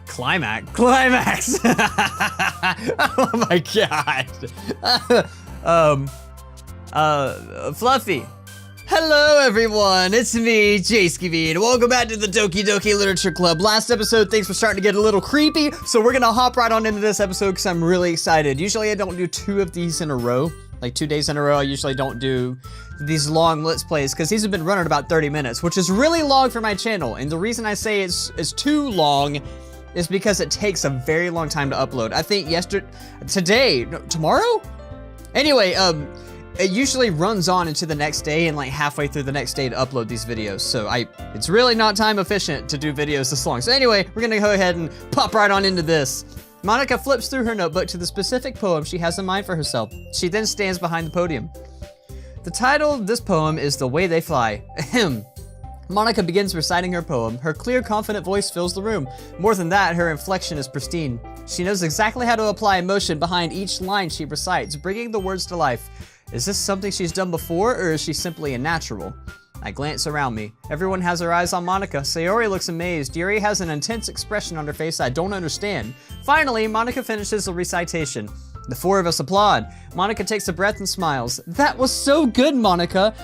Climax. Climax. Oh my god. Fluffy. Hello everyone, it's me, JayskiBean. Welcome back to the Doki Doki Literature Club. Last episode, things were starting to get a little creepy, so we're gonna hop right on into this episode because I'm really excited. Usually I don't do 2 of these in a row, like 2 days in a row. I usually don't do these long Let's Plays because these have been running about 30 minutes, which is really long for my channel. And the reason I say it's too long is because it takes a very long time to upload. I think tomorrow? Anyway, it usually runs on into the next day and like halfway through the next day to upload these videos. So it's really not time efficient to do videos this long. So anyway, we're gonna go ahead and pop right on into this. Monika flips through her notebook to the specific poem she has in mind for herself. She then stands behind the podium. The title of this poem is The Way They Fly. Ahem. Monika begins reciting her poem. Her clear, confident voice fills the room. More than that, her inflection is pristine. She knows exactly how to apply emotion behind each line she recites, bringing the words to life. Is this something she's done before, or is she simply a natural? I glance around me. Everyone has their eyes on Monika. Sayori looks amazed. Yuri has an intense expression on her face I don't understand. Finally, Monika finishes the recitation. The 4 of us applaud. Monika takes a breath and smiles. That was so good, Monika.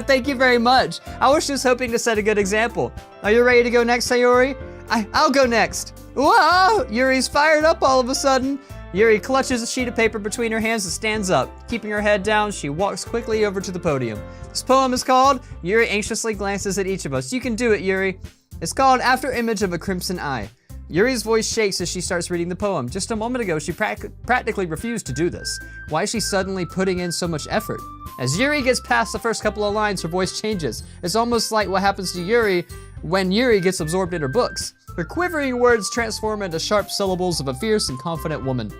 Thank you very much. I was just hoping to set a good example. Are you ready to go next, Sayori? I'll go next. Whoa! Yuri's fired up all of a sudden. Yuri clutches a sheet of paper between her hands and stands up. Keeping her head down, she walks quickly over to the podium. This poem is called, Yuri anxiously glances at each of us. You can do it, Yuri. It's called After Image of a Crimson Eye. Yuri's voice shakes as she starts reading the poem. Just a moment ago, she practically refused to do this. Why is she suddenly putting in so much effort? As Yuri gets past the first couple of lines, her voice changes. It's almost like what happens to Yuri when Yuri gets absorbed in her books. Her quivering words transform into sharp syllables of a fierce and confident woman.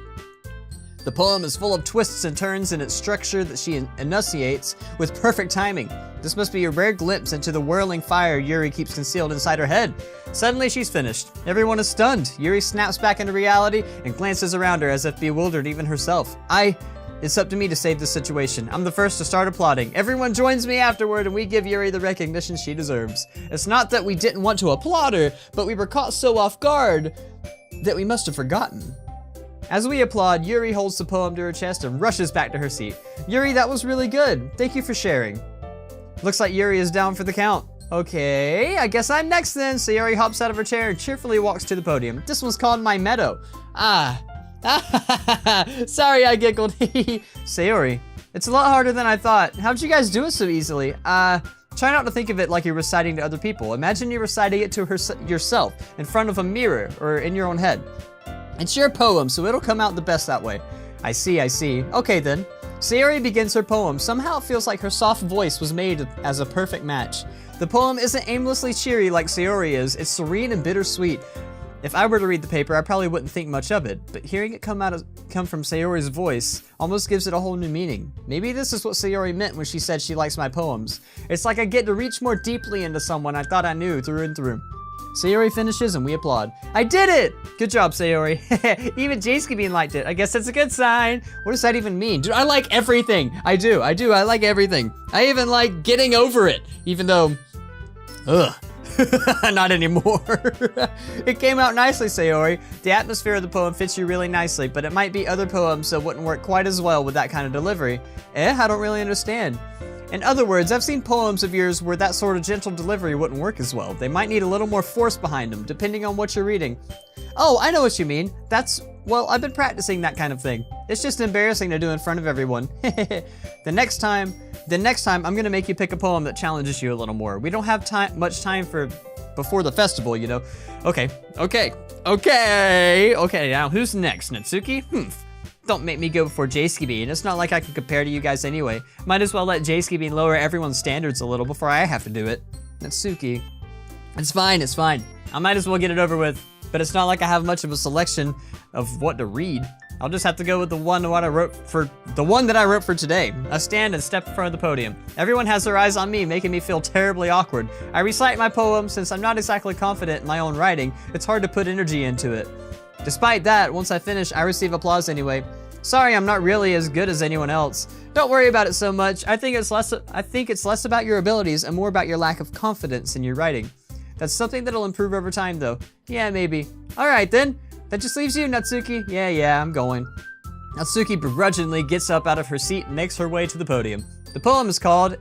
The poem is full of twists and turns in its structure that she enunciates with perfect timing. This must be a rare glimpse into the whirling fire Yuri keeps concealed inside her head. Suddenly she's finished. Everyone is stunned. Yuri snaps back into reality and glances around her as if bewildered even herself. It's up to me to save the situation. I'm the first to start applauding. Everyone joins me afterward and we give Yuri the recognition she deserves. It's not that we didn't want to applaud her, but we were caught so off guard that we must have forgotten. As we applaud, Yuri holds the poem to her chest and rushes back to her seat. Yuri, that was really good. Thank you for sharing. Looks like Yuri is down for the count. Okay, I guess I'm next then. Sayori hops out of her chair and cheerfully walks to the podium. This one's called My Meadow. Sorry I giggled. Sayori, it's a lot harder than I thought. How'd you guys do it so easily? Try not to think of it like you're reciting to other people. Imagine you're reciting it to yourself, in front of a mirror, or in your own head. It's your poem, so it'll come out the best that way. I see. Okay then. Sayori begins her poem. Somehow it feels like her soft voice was made as a perfect match. The poem isn't aimlessly cheery like Sayori is, it's serene and bittersweet. If I were to read the paper, I probably wouldn't think much of it, but hearing it come from Sayori's voice almost gives it a whole new meaning. Maybe this is what Sayori meant when she said she likes my poems. It's like I get to reach more deeply into someone I thought I knew through and through. Sayori finishes and we applaud. I did it! Good job, Sayori. Even JayskiBean liked it. I guess that's a good sign. What does that even mean? Dude, I like everything. I do. I like everything. I even like getting over it, even though, not anymore. It came out nicely, Sayori. The atmosphere of the poem fits you really nicely, but it might be other poems that wouldn't work quite as well with that kind of delivery. I don't really understand. In other words, I've seen poems of yours where that sort of gentle delivery wouldn't work as well. They might need a little more force behind them, depending on what you're reading. Oh, I know what you mean. Well, I've been practicing that kind of thing. It's just embarrassing to do in front of everyone. The next time, I'm gonna make you pick a poem that challenges you a little more. We don't have much time before the festival, you know. Okay, now who's next, Natsuki? Don't make me go before JayskiBean. It's not like I can compare to you guys anyway. Might as well let JayskiBean lower everyone's standards a little before I have to do it. Natsuki. It's fine. I might as well get it over with, but it's not like I have much of a selection of what to read. I'll just have to go with the one that I wrote for today. I stand and step in front of the podium. Everyone has their eyes on me, making me feel terribly awkward. I recite my poem. Since I'm not exactly confident in my own writing, it's hard to put energy into it. Despite that, once I finish, I receive applause anyway. Sorry, I'm not really as good as anyone else. Don't worry about it so much. I think it's less about your abilities and more about your lack of confidence in your writing. That's something that'll improve over time though. Yeah, maybe. All right then, that just leaves you, Natsuki. Yeah, I'm going. Natsuki begrudgingly gets up out of her seat and makes her way to the podium. The poem is called,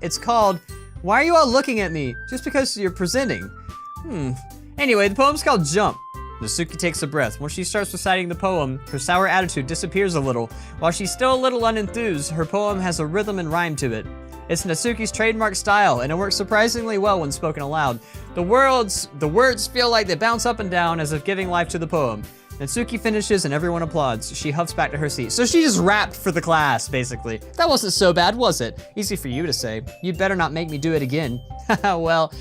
Why Are You All Looking at Me? Just because you're presenting. Anyway, the poem's called Jump. Natsuki takes a breath. When she starts reciting the poem, her sour attitude disappears a little. While she's still a little unenthused, her poem has a rhythm and rhyme to it. It's Natsuki's trademark style, and it works surprisingly well when spoken aloud. The words feel like they bounce up and down as if giving life to the poem. Natsuki finishes and everyone applauds. She huffs back to her seat. So she just rapped for the class, basically. That wasn't so bad, was it? Easy for you to say. You'd better not make me do it again. Well,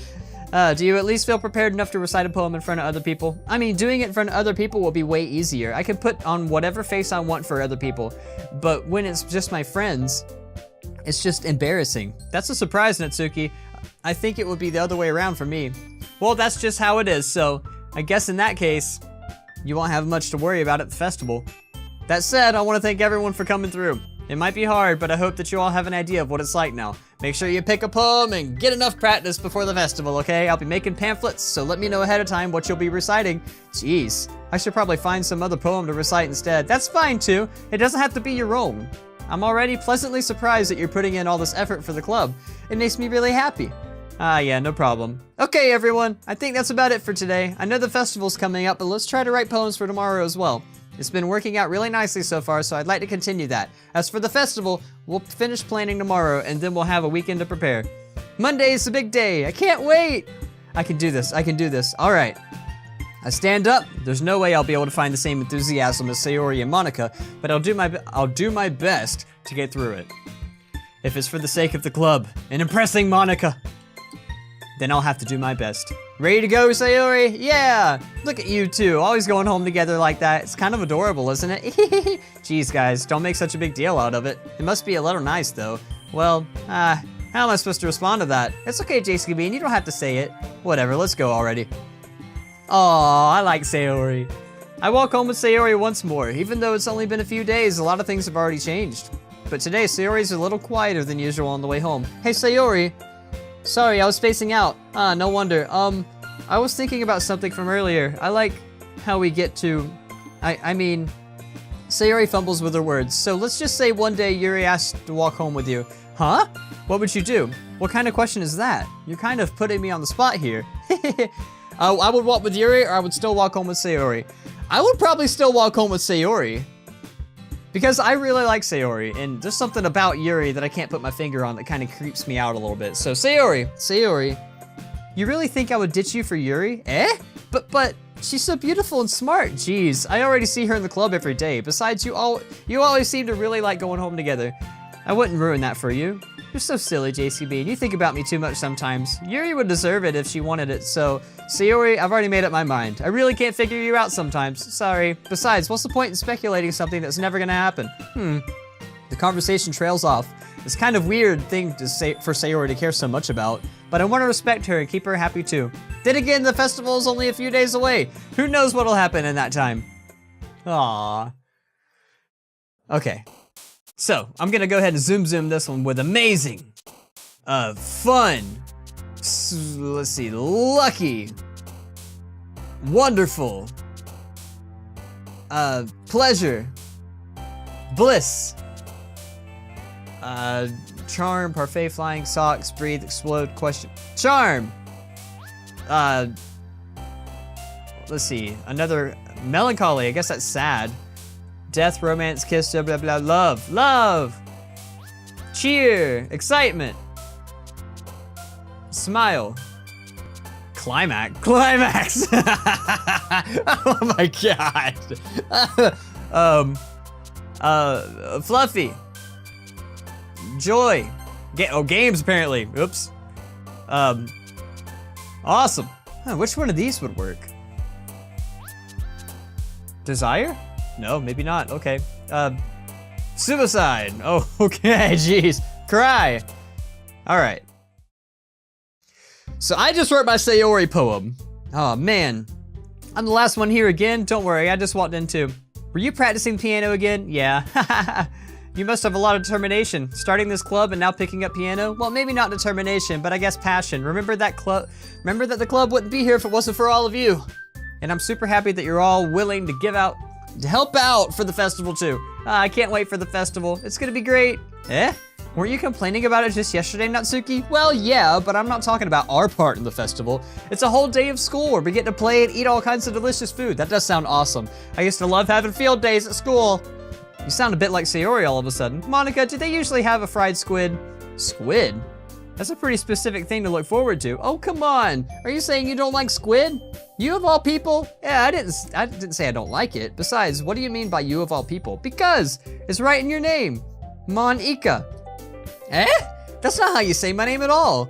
do you at least feel prepared enough to recite a poem in front of other people? I mean, doing it in front of other people will be way easier. I can put on whatever face I want for other people. But when it's just my friends, it's just embarrassing. That's a surprise, Natsuki. I think it would be the other way around for me. Well, that's just how it is, so I guess in that case, you won't have much to worry about at the festival. That said, I want to thank everyone for coming through. It might be hard, but I hope that you all have an idea of what it's like now. Make sure you pick a poem and get enough practice before the festival, okay? I'll be making pamphlets, so let me know ahead of time what you'll be reciting. Jeez, I should probably find some other poem to recite instead. That's fine too. It doesn't have to be your own. I'm already pleasantly surprised that you're putting in all this effort for the club. It makes me really happy. Yeah, no problem. Okay, everyone, I think that's about it for today. I know the festival's coming up, but let's try to write poems for tomorrow as well. It's been working out really nicely so far, so I'd like to continue that. As for the festival, we'll finish planning tomorrow, and then we'll have a weekend to prepare. Monday is the big day. I can't wait. I can do this. All right. I stand up. There's no way I'll be able to find the same enthusiasm as Sayori and Monica, but I'll do my best to get through it. If it's for the sake of the club and impressing Monica, then I'll have to do my best. Ready to go, Sayori? Yeah! Look at you two, always going home together like that. It's kind of adorable, isn't it? Jeez, guys, don't make such a big deal out of it. It must be a little nice, though. Well, how am I supposed to respond to that? It's okay, JayskiBean, you don't have to say it. Whatever, let's go already. Aw, I like Sayori. I walk home with Sayori once more. Even though it's only been a few days, a lot of things have already changed. But today, Sayori's a little quieter than usual on the way home. Hey, Sayori. Sorry, I was spacing out. No wonder. I was thinking about something from earlier. I like how we get to... I mean... Sayori fumbles with her words. So let's just say one day Yuri asked to walk home with you. Huh? What would you do? What kind of question is that? You're kind of putting me on the spot here. I would walk with Yuri, or I would still walk home with Sayori. I would probably still walk home with Sayori. Because I really like Sayori, and there's something about Yuri that I can't put my finger on that kind of creeps me out a little bit. So Sayori, you really think I would ditch you for Yuri? Eh? But she's so beautiful and smart. Jeez, I already see her in the club every day. Besides, you always seem to really like going home together. I wouldn't ruin that for you. You're so silly, JayskiBean. You think about me too much sometimes. Yuri would deserve it if she wanted it, so... Sayori, I've already made up my mind. I really can't figure you out sometimes. Sorry. Besides, what's the point in speculating something that's never gonna happen? The conversation trails off. It's kind of weird thing to say for Sayori to care so much about, but I want to respect her and keep her happy too. Then again, the festival is only a few days away. Who knows what'll happen in that time? Aww. Okay. So, I'm gonna go ahead and zoom this one with amazing, fun, let's see, lucky, wonderful, pleasure, bliss, charm, parfait, flying, socks, breathe, explode, question, charm, let's see, another, melancholy, I guess that's sad. Death, romance, kiss, blah, blah, blah, love, cheer, excitement, smile, climax, oh my god, fluffy, joy, games apparently, oops, awesome, which one of these would work? Desire? No, maybe not. Okay. Suicide. Oh, okay. Jeez. Cry. All right. So I just wrote my Sayori poem. Oh, man. I'm the last one here again. Don't worry. I just walked in too. Were you practicing piano again? Yeah. You must have a lot of determination. Starting this club and now picking up piano? Well, maybe not determination, but I guess passion. Remember that the club wouldn't be here if it wasn't for all of you. And I'm super happy that you're all willing to help out for the festival too. I can't wait for the festival. It's gonna be great. Weren't you complaining about it just yesterday, Natsuki? Well, yeah, but I'm not talking about our part in the festival. It's a whole day of school where we get to play and eat all kinds of delicious food. That does sound awesome. I used to love having field days at school. You sound a bit like Sayori all of a sudden. Monica, do they usually have a fried squid? Squid? That's a pretty specific thing to look forward to. Oh, come on. Are you saying you don't like squid? You of all people? Yeah, I didn't say I don't like it. Besides, what do you mean by you of all people? Because it's right in your name. Monica. That's not how you say my name at all.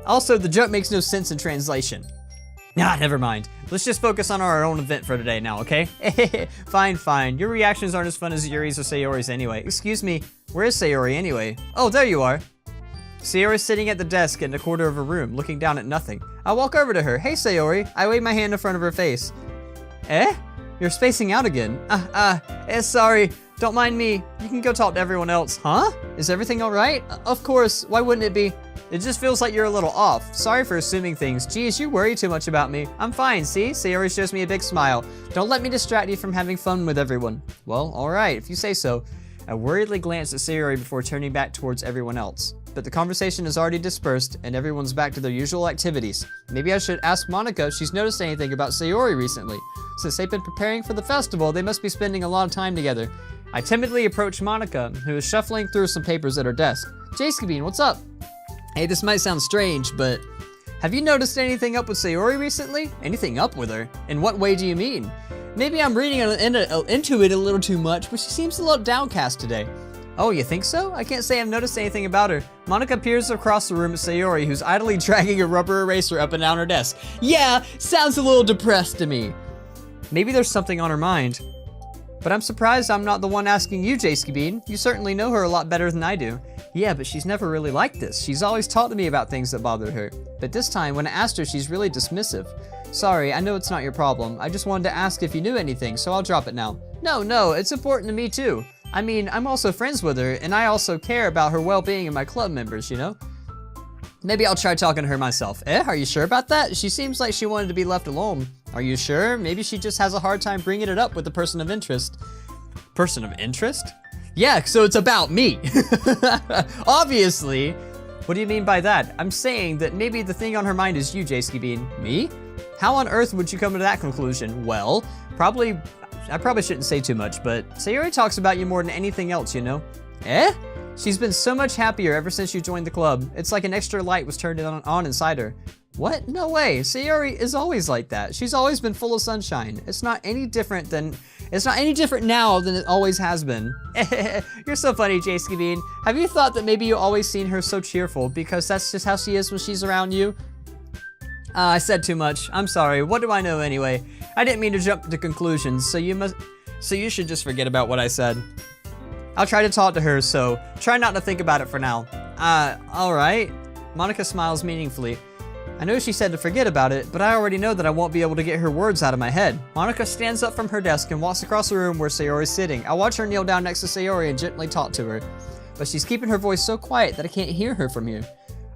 Also, the joke makes no sense in translation. Never mind. Let's just focus on our own event for today now, okay? Fine. Your reactions aren't as fun as Yuri's or Sayori's anyway. Excuse me, where is Sayori anyway? Oh, there you are. Sayori's sitting at the desk in a corner of a room, looking down at nothing. I walk over to her. Hey, Sayori. I wave my hand in front of her face. You're spacing out again. Sorry. Don't mind me. You can go talk to everyone else. Huh? Is everything all right? Of course. Why wouldn't it be? It just feels like you're a little off. Sorry for assuming things. Geez, you worry too much about me. I'm fine, see? Sayori shows me a big smile. Don't let me distract you from having fun with everyone. Well, all right, if you say so. I worriedly glance at Sayori before turning back towards everyone else. But the conversation is already dispersed and everyone's back to their usual activities. Maybe I should ask Monica if she's noticed anything about Sayori recently. Since they've been preparing for the festival, they must be spending a lot of time together. I timidly approach Monica, who is shuffling through some papers at her desk. JayskiBean, what's up? Hey, this might sound strange, but have you noticed anything up with Sayori recently? Anything up with her? In what way do you mean? Maybe I'm reading into it a little too much, but she seems a little downcast today. Oh, you think so? I can't say I've noticed anything about her. Monica peers across the room at Sayori, who's idly dragging a rubber eraser up and down her desk. Yeah, sounds a little depressed to me. Maybe there's something on her mind. But I'm surprised I'm not the one asking you, JayskiBean. You certainly know her a lot better than I do. Yeah, but she's never really like this. She's always talked to me about things that bothered her. But this time, when I asked her, she's really dismissive. Sorry, I know it's not your problem. I just wanted to ask if you knew anything, so I'll drop it now. No, it's important to me too. I mean, I'm also friends with her, and I also care about her well-being and my club members, you know? Maybe I'll try talking to her myself. Are you sure about that? She seems like she wanted to be left alone. Are you sure? Maybe she just has a hard time bringing it up with the person of interest. Person of interest? Yeah, so it's about me. Obviously. What do you mean by that? I'm saying that maybe the thing on her mind is you, JayskiBean. Me? How on earth would you come to that conclusion? Well, I probably shouldn't say too much, but Sayori talks about you more than anything else, you know? She's been so much happier ever since you joined the club. It's like an extra light was turned on inside her. What? No way. Sayori is always like that. She's always been full of sunshine. It's not any different now than it always has been. You're so funny, JayskiBean. Have you thought that maybe you always seen her so cheerful because that's just how she is when she's around you? I said too much. I'm sorry. What do I know anyway? I didn't mean to jump to conclusions, so you should just forget about what I said. I'll try to talk to her, so try not to think about it for now. Alright. Monica smiles meaningfully. I know she said to forget about it, but I already know that I won't be able to get her words out of my head. Monica stands up from her desk and walks across the room where Sayori's sitting. I watch her kneel down next to Sayori and gently talk to her. But she's keeping her voice so quiet that I can't hear her from here.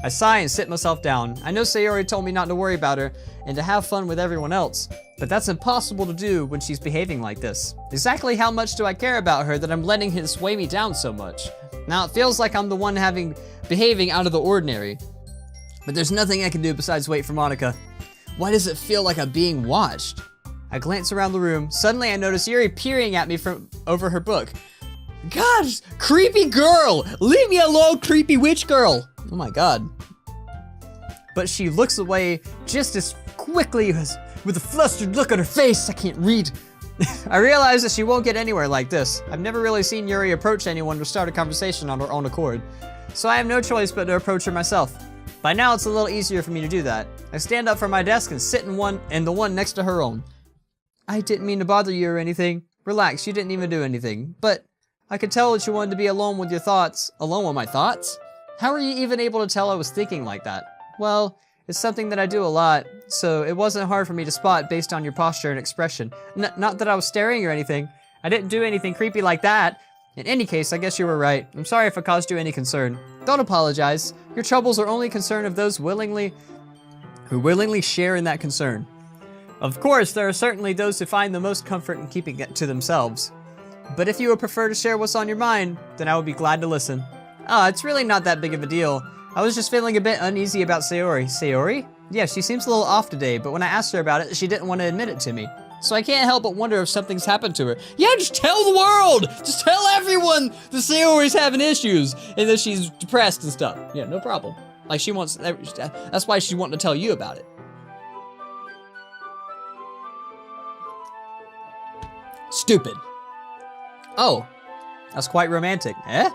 I sigh and sit myself down. I know Sayori told me not to worry about her and to have fun with everyone else, but that's impossible to do when she's behaving like this. Exactly how much do I care about her that I'm letting it sway me down so much? Now it feels like I'm the one behaving out of the ordinary. But there's nothing I can do besides wait for Monica. Why does it feel like I'm being watched? I glance around the room. Suddenly I notice Yuri peering at me from over her book. Gosh, creepy girl! Leave me alone, creepy witch girl! Oh my god. But she looks away just as quickly as with a flustered look on her face. I can't read. I realize that she won't get anywhere like this. I've never really seen Yuri approach anyone to start a conversation on her own accord. So I have no choice but to approach her myself. By now it's a little easier for me to do that. I stand up from my desk and sit in the one next to her own. I didn't mean to bother you or anything. Relax, you didn't even do anything. But I could tell that you wanted to be alone with your thoughts. Alone with my thoughts? How were you even able to tell I was thinking like that? Well, it's something that I do a lot, so it wasn't hard for me to spot based on your posture and expression. Not that I was staring or anything. I didn't do anything creepy like that. In any case, I guess you were right. I'm sorry if I caused you any concern. Don't apologize. Your troubles are only concern of those who willingly share in that concern. Of course, there are certainly those who find the most comfort in keeping it to themselves. But if you would prefer to share what's on your mind, then I would be glad to listen. It's really not that big of a deal. I was just feeling a bit uneasy about Sayori. Sayori? Yeah, she seems a little off today, but when I asked her about it, she didn't want to admit it to me. So I can't help but wonder if something's happened to her. Yeah, just tell the world! Just tell everyone that Sayori's having issues and that she's depressed and stuff. Yeah, no problem. Like she wants, that's why she's wanting to tell you about it. Stupid. Oh, that's quite romantic. Eh?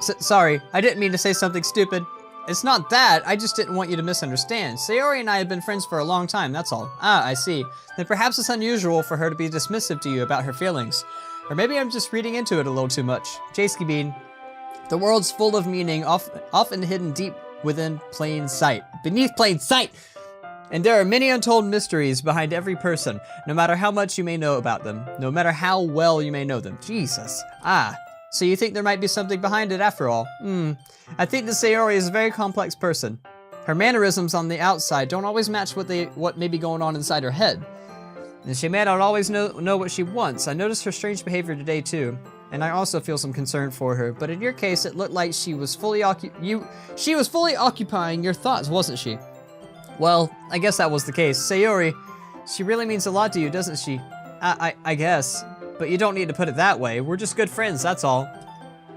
Sorry, I didn't mean to say something stupid. It's not that, I just didn't want you to misunderstand. Sayori and I have been friends for a long time, that's all. I see. Then perhaps it's unusual for her to be dismissive to you about her feelings. Or maybe I'm just reading into it a little too much. JayskiBean, the world's full of meaning, often hidden deep within plain sight. Beneath plain sight! And there are many untold mysteries behind every person, no matter how much you may know about them, no matter how well you may know them. Jesus. So you think there might be something behind it after all? I think that Sayori is a very complex person. Her mannerisms on the outside don't always match what may be going on inside her head. And she may not always know what she wants. I noticed her strange behavior today too, and I also feel some concern for her. But in your case, it looked like she was fully occupying your thoughts, wasn't she? Well, I guess that was the case. Sayori, she really means a lot to you, doesn't she? I guess. But you don't need to put it that way. We're just good friends, that's all.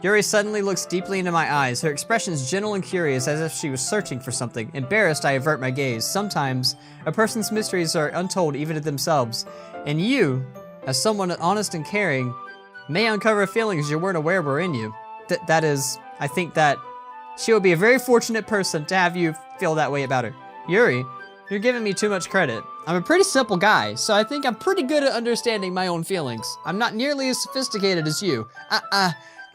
Yuri suddenly looks deeply into my eyes. Her expression is gentle and curious, as if she was searching for something. Embarrassed, I avert my gaze. Sometimes, a person's mysteries are untold even to themselves. And you, as someone honest and caring, may uncover feelings you weren't aware were in you. That is, I think that she would be a very fortunate person to have you feel that way about her. Yuri, you're giving me too much credit. I'm a pretty simple guy, so I think I'm pretty good at understanding my own feelings. I'm not nearly as sophisticated as you.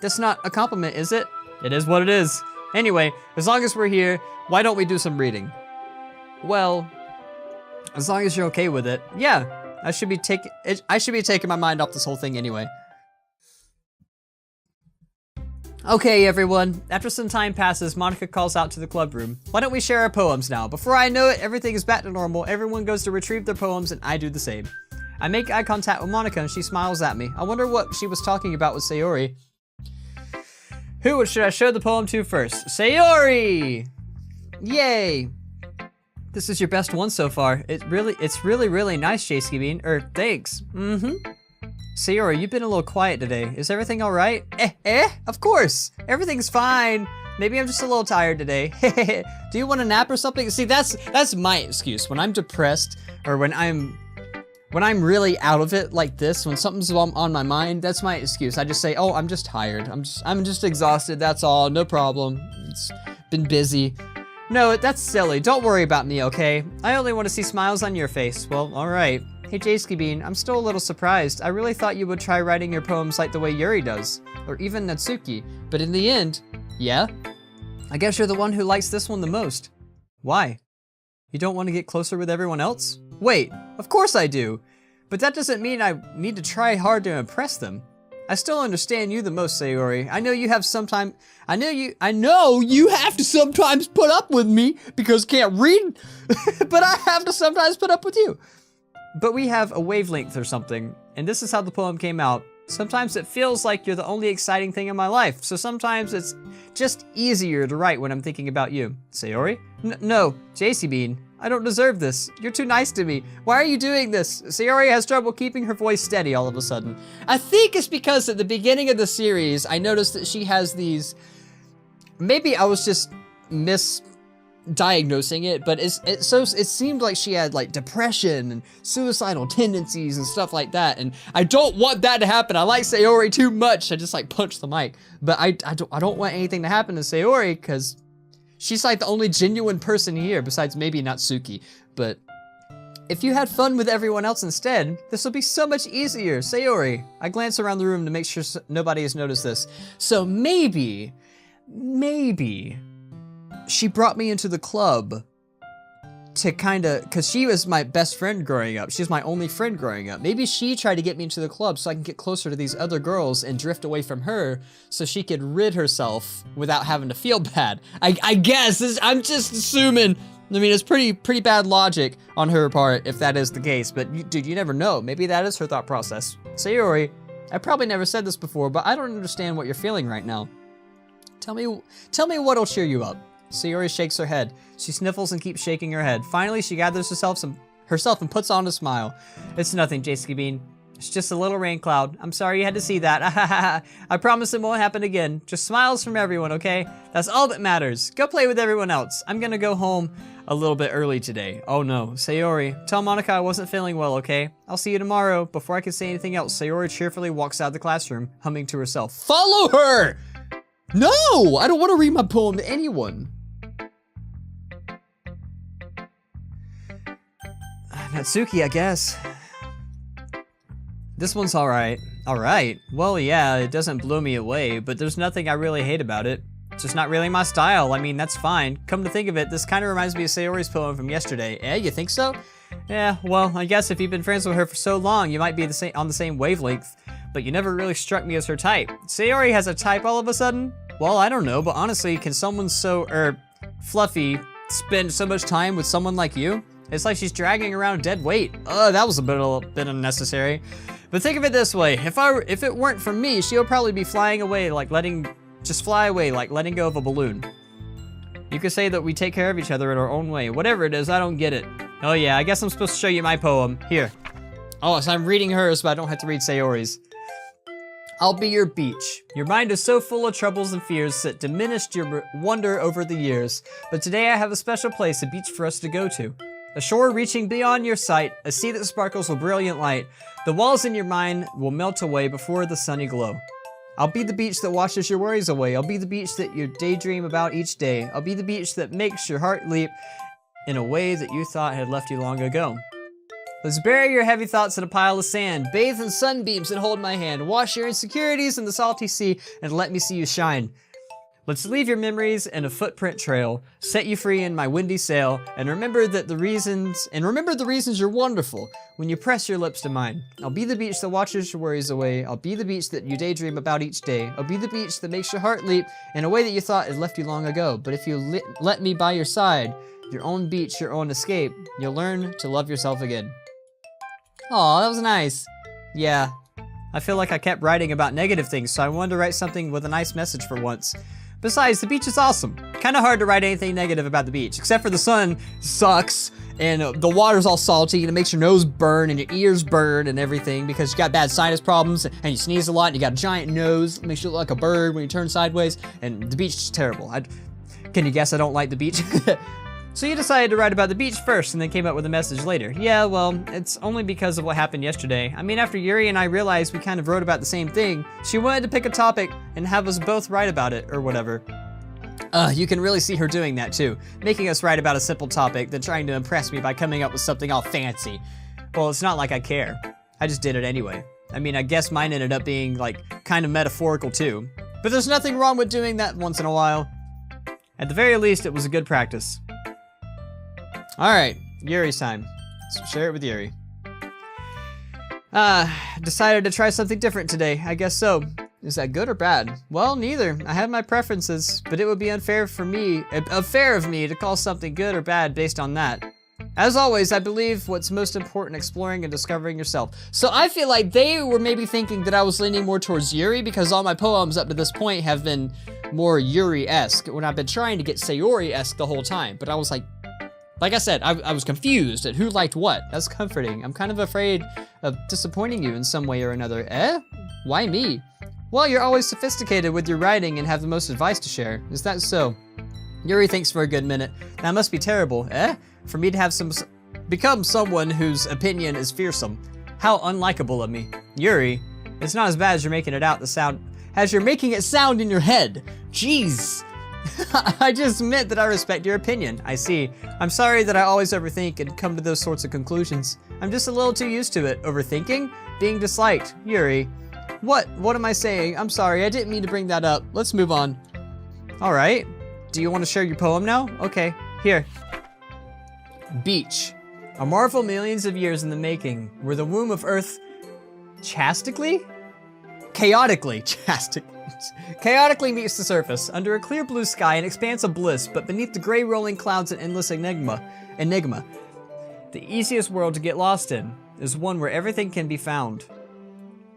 That's not a compliment, is it? It is what it is. Anyway, as long as we're here, why don't we do some reading? Well, as long as you're okay with it. Yeah, I should be taking my mind off this whole thing anyway. Okay, everyone. After some time passes, Monica calls out to the club room. Why don't we share our poems now? Before I know it, everything is back to normal. Everyone goes to retrieve their poems, and I do the same. I make eye contact with Monica, and she smiles at me. I wonder what she was talking about with Sayori. Who should I show the poem to first? Sayori! Yay! This is your best one so far. It's really nice, JayskiBean. Thanks. Sayori, you've been a little quiet today. Is everything all right? Of course. Everything's fine. Maybe I'm just a little tired today. Do you want a nap or something? See, that's my excuse. When I'm depressed or when I'm really out of it like this, when something's on my mind, that's my excuse. I just say, oh, I'm just tired. I'm just exhausted. That's all. No problem. It's been busy. No, that's silly. Don't worry about me, okay? I only want to see smiles on your face. Well, all right. Hey, JayskiBean, I'm still a little surprised. I really thought you would try writing your poems like the way Yuri does, or even Natsuki. But in the end, yeah? I guess you're the one who likes this one the most. Why? You don't want to get closer with everyone else? Wait, of course I do. But that doesn't mean I need to try hard to impress them. I still understand you the most, Sayori. I know you have to sometimes put up with me because can't read, but I have to sometimes put up with you. But we have a wavelength or something, and this is how the poem came out. Sometimes it feels like you're the only exciting thing in my life, so sometimes it's just easier to write when I'm thinking about you. Sayori? No, JayskiBean. I don't deserve this. You're too nice to me. Why are you doing this? Sayori has trouble keeping her voice steady all of a sudden. I think it's because at the beginning of the series, I noticed that she has these... Maybe I was just misdiagnosing it, but it seemed like she had like depression and suicidal tendencies and stuff like that, and I don't want that to happen. I like Sayori too much. I just like punched the mic. But I don't want anything to happen to Sayori because she's like the only genuine person here besides maybe Natsuki. But if you had fun with everyone else instead, this will be so much easier. Sayori. I glance around the room to make sure nobody has noticed this. So maybe she brought me into the club to cause she was my best friend growing up. She was my only friend growing up. Maybe she tried to get me into the club so I can get closer to these other girls and drift away from her so she could rid herself without having to feel bad. I guess, I'm just assuming. I mean, it's pretty bad logic on her part if that is the case, but dude, you never know. Maybe that is her thought process. Sayori, I probably never said this before, but I don't understand what you're feeling right now. Tell me what'll cheer you up. Sayori shakes her head. She sniffles and keeps shaking her head. Finally, she gathers herself and puts on a smile. It's nothing, JayskiBean. It's just a little rain cloud. I'm sorry you had to see that. I promise it won't happen again. Just smiles from everyone, okay? That's all that matters. Go play with everyone else. I'm gonna go home a little bit early today. Oh no. Sayori, tell Monica I wasn't feeling well, okay? I'll see you tomorrow. Before I can say anything else, Sayori cheerfully walks out of the classroom, humming to herself. Follow her! No! I don't want to read my poem to anyone. Natsuki, I guess. This one's alright. Alright. Well, yeah, it doesn't blow me away, but there's nothing I really hate about it. It's just not really my style. I mean, that's fine. Come to think of it, this kind of reminds me of Sayori's poem from yesterday. Eh, you think so? Yeah, well, I guess if you've been friends with her for so long, you might be on the same wavelength, but you never really struck me as her type. Sayori has a type all of a sudden? Well, I don't know, but honestly, can someone so, fluffy spend so much time with someone like you? It's like she's dragging around dead weight. That was a bit unnecessary. But think of it this way, if it weren't for me, she'll probably be flying away like letting go of a balloon. You could say that we take care of each other in our own way. Whatever it is, I don't get it. Oh yeah, I guess I'm supposed to show you my poem. Here. Oh, so I'm reading hers, but I don't have to read Sayori's. I'll be your beach. Your mind is so full of troubles and fears that diminished your wonder over the years. But today I have a special place, a beach for us to go to. A shore reaching beyond your sight, a sea that sparkles with brilliant light. The walls in your mind will melt away before the sunny glow. I'll be the beach that washes your worries away. I'll be the beach that you daydream about each day. I'll be the beach that makes your heart leap in a way that you thought had left you long ago. Let's bury your heavy thoughts in a pile of sand. Bathe in sunbeams and hold my hand. Wash your insecurities in the salty sea and let me see you shine. Let's leave your memories in a footprint trail, set you free in my windy sail, and remember the reasons you're wonderful when you press your lips to mine. I'll be the beach that washes your worries away. I'll be the beach that you daydream about each day. I'll be the beach that makes your heart leap in a way that you thought had left you long ago. But if you let me by your side, your own beach, your own escape, you'll learn to love yourself again. Aw, that was nice. Yeah, I feel like I kept writing about negative things, so I wanted to write something with a nice message for once. Besides, the beach is awesome. Kinda hard to write anything negative about the beach, except for the sun sucks, and the water's all salty, and it makes your nose burn, and your ears burn, and everything, because you got bad sinus problems, and you sneeze a lot, and you got a giant nose, it makes you look like a bird when you turn sideways, and the beach is terrible. Can you guess I don't like the beach? So you decided to write about the beach first and then came up with a message later. Yeah, well, it's only because of what happened yesterday. I mean, after Yuri and I realized we kind of wrote about the same thing, she wanted to pick a topic and have us both write about it, or whatever. You can really see her doing that too, making us write about a simple topic, then trying to impress me by coming up with something all fancy. Well, it's not like I care. I just did it anyway. I mean, I guess mine ended up being, like, kind of metaphorical too. But there's nothing wrong with doing that once in a while. At the very least, it was a good practice. Alright, Yuri's time. Let's share it with Yuri. Decided to try something different today. I guess so. Is that good or bad? Well, neither. I have my preferences, but it would be unfair of me to call something good or bad based on that. As always, I believe what's most important exploring and discovering yourself. So I feel like they were maybe thinking that I was leaning more towards Yuri because all my poems up to this point have been more Yuri-esque when I've been trying to get Sayori-esque the whole time. But I was like I said, I was confused at who liked what. That's comforting. I'm kind of afraid of disappointing you in some way or another. Eh? Why me? Well, you're always sophisticated with your writing and have the most advice to share. Is that so? Yuri thinks for a good minute. That must be terrible. Eh? For me to have become someone whose opinion is fearsome. How unlikable of me. Yuri, it's not as bad as you're making it sound in your head. Jeez. I just meant that I respect your opinion. I see. I'm sorry that I always overthink and come to those sorts of conclusions. I'm just a little too used to it. Overthinking? Being disliked. Yuri. What am I saying? I'm sorry, I didn't mean to bring that up. Let's move on. Alright. Do you want to share your poem now? Okay, here. Beach. A marvel millions of years in the making, where the womb of Earth chaotically meets the surface, under a clear blue sky, an expanse of bliss, but beneath the gray rolling clouds an endless enigma. The easiest world to get lost in is one where everything can be found.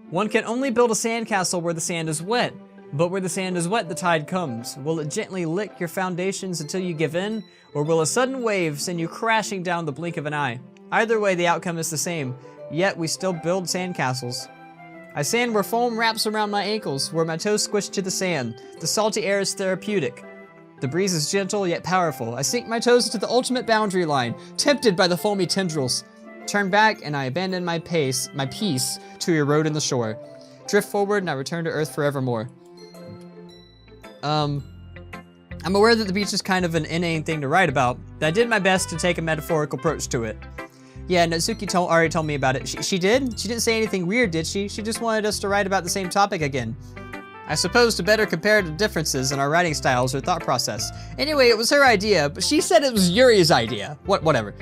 One can only build a sandcastle where the sand is wet, but where the sand is wet, the tide comes. Will it gently lick your foundations until you give in, or will a sudden wave send you crashing down the blink of an eye? Either way, the outcome is the same, yet we still build sandcastles. I sand where foam wraps around my ankles, where my toes squish to the sand. The salty air is therapeutic. The breeze is gentle yet powerful. I sink my toes to the ultimate boundary line, tempted by the foamy tendrils. Turn back and I abandon my peace to erode in the shore. Drift forward and I return to Earth forevermore. I'm aware that the beach is kind of an inane thing to write about, but I did my best to take a metaphorical approach to it. Yeah, Natsuki already told me about it. She did? She didn't say anything weird, did she? She just wanted us to write about the same topic again. I suppose to better compare the differences in our writing styles or thought process. Anyway, it was her idea, but she said it was Yuri's idea. Whatever.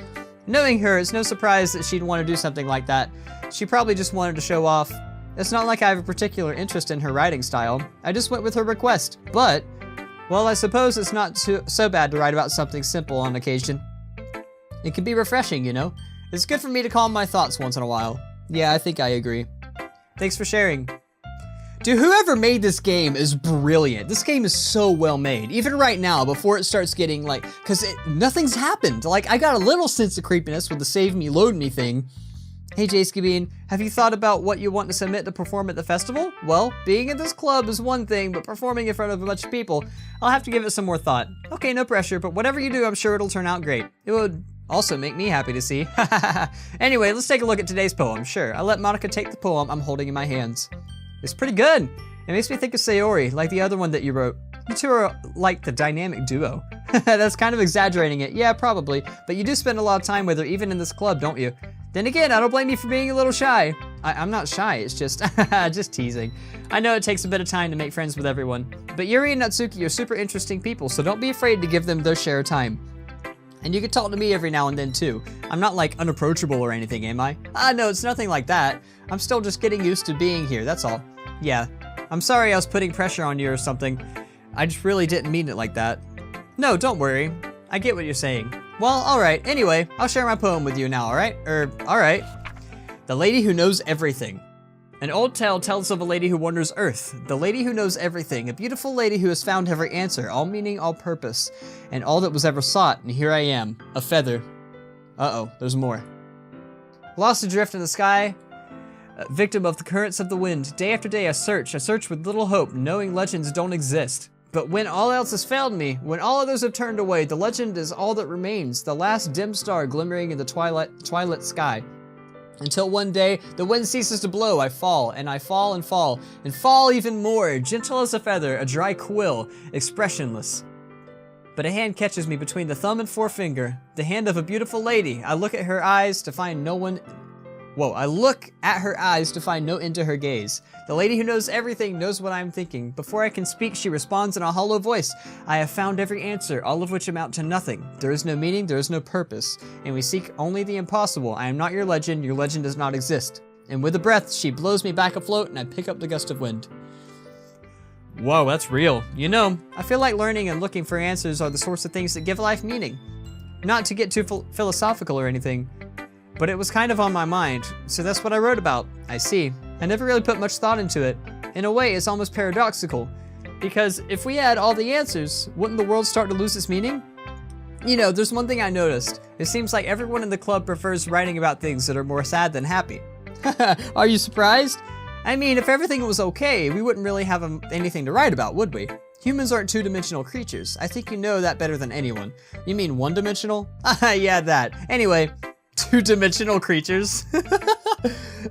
Knowing her, it's no surprise that she'd want to do something like that. She probably just wanted to show off. It's not like I have a particular interest in her writing style. I just went with her request. But, well, I suppose it's not so bad to write about something simple on occasion. It can be refreshing, you know? It's good for me to calm my thoughts once in a while. Yeah, I think I agree. Thanks for sharing. Dude, whoever made this game is brilliant. This game is so well made. Even right now, before it starts getting like, cause nothing's happened. Like, I got a little sense of creepiness with the save me, load me thing. Hey JayskiBean, have you thought about what you want to submit to perform at the festival? Well, being in this club is one thing, but performing in front of a bunch of people, I'll have to give it some more thought. Okay, no pressure, but whatever you do, I'm sure it'll turn out great. It would also make me happy to see. Anyway, let's take a look at today's poem. Sure, I let Monica take the poem I'm holding in my hands. It's pretty good. It makes me think of Sayori, like the other one that you wrote. You two are like the dynamic duo. That's kind of exaggerating it. Yeah, probably. But you do spend a lot of time with her, even in this club, don't you? Then again, I don't blame you for being a little shy. I'm not shy, it's just, just teasing. I know it takes a bit of time to make friends with everyone. But Yuri and Natsuki are super interesting people, so don't be afraid to give them their share of time. And you can talk to me every now and then too. I'm not like unapproachable or anything, am I? No, it's nothing like that. I'm still just getting used to being here, that's all. Yeah, I'm sorry I was putting pressure on you or something. I just really didn't mean it like that. No, don't worry. I get what you're saying. Well, alright, anyway, I'll share my poem with you now, alright? Alright. The Lady Who Knows Everything. An old tale tells of a lady who wanders Earth, the lady who knows everything, a beautiful lady who has found every answer, all meaning, all purpose, and all that was ever sought, and here I am, a feather. Uh-oh, there's more. Lost adrift in the sky, victim of the currents of the wind, day after day I search with little hope, knowing legends don't exist. But when all else has failed me, when all others have turned away, the legend is all that remains, the last dim star glimmering in the twilight sky. Until one day, the wind ceases to blow, I fall, and I fall and fall, and fall even more, gentle as a feather, a dry quill, expressionless. But a hand catches me between the thumb and forefinger, the hand of a beautiful lady. I look at her eyes to find no end to her gaze. The lady who knows everything knows what I am thinking. Before I can speak, she responds in a hollow voice. I have found every answer, all of which amount to nothing. There is no meaning, there is no purpose, and we seek only the impossible. I am not your legend does not exist. And with a breath, she blows me back afloat, and I pick up the gust of wind. Whoa, that's real. You know, I feel like learning and looking for answers are the sorts of things that give life meaning. Not to get too philosophical or anything, but it was kind of on my mind, so that's what I wrote about. I see. I never really put much thought into it. In a way, it's almost paradoxical, because if we had all the answers, wouldn't the world start to lose its meaning? You know, there's one thing I noticed. It seems like everyone in the club prefers writing about things that are more sad than happy. Are you surprised? I mean, if everything was okay, we wouldn't really have anything to write about, would we? Humans aren't two-dimensional creatures. I think you know that better than anyone. You mean one-dimensional? Yeah, that. Anyway, two-dimensional creatures.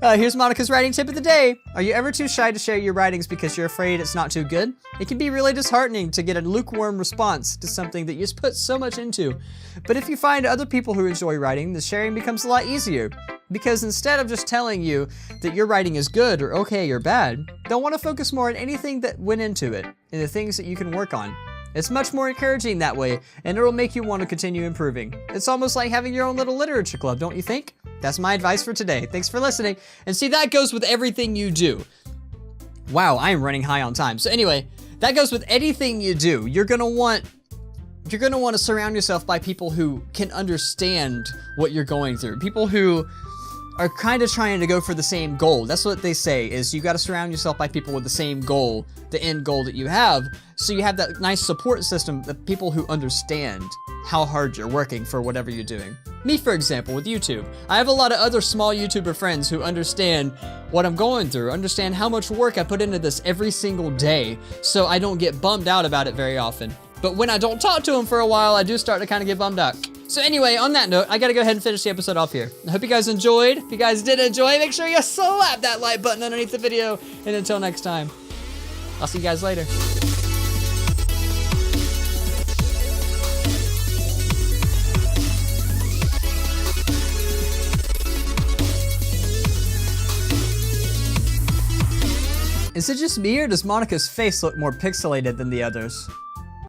Here's Monica's writing tip of the day. Are you ever too shy to share your writings because you're afraid it's not too good? It can be really disheartening to get a lukewarm response to something that you just put so much into. But if you find other people who enjoy writing, the sharing becomes a lot easier. Because instead of just telling you that your writing is good or okay or bad, they'll want to focus more on anything that went into it and the things that you can work on. It's much more encouraging that way, and it'll make you want to continue improving. It's almost like having your own little literature club, don't you think? That's my advice for today. Thanks for listening. And see, that goes with everything you do. Wow, I am running high on time. So anyway, that goes with anything you do. You're gonna want to surround yourself by people who can understand what you're going through. People who are kind of trying to go for the same goal. That's what they say, is you got to surround yourself by people with the same goal, the end goal that you have. So you have that nice support system, the people who understand how hard you're working for whatever you're doing. Me, for example, with YouTube. I have a lot of other small YouTuber friends who understand what I'm going through, understand how much work I put into this every single day, so I don't get bummed out about it very often. But when I don't talk to them for a while, I do start to kind of get bummed out. So anyway, on that note, I gotta go ahead and finish the episode off here. I hope you guys enjoyed. If you guys did enjoy, make sure you slap that like button underneath the video. And until next time, I'll see you guys later. Is it just me, or does Monica's face look more pixelated than the others?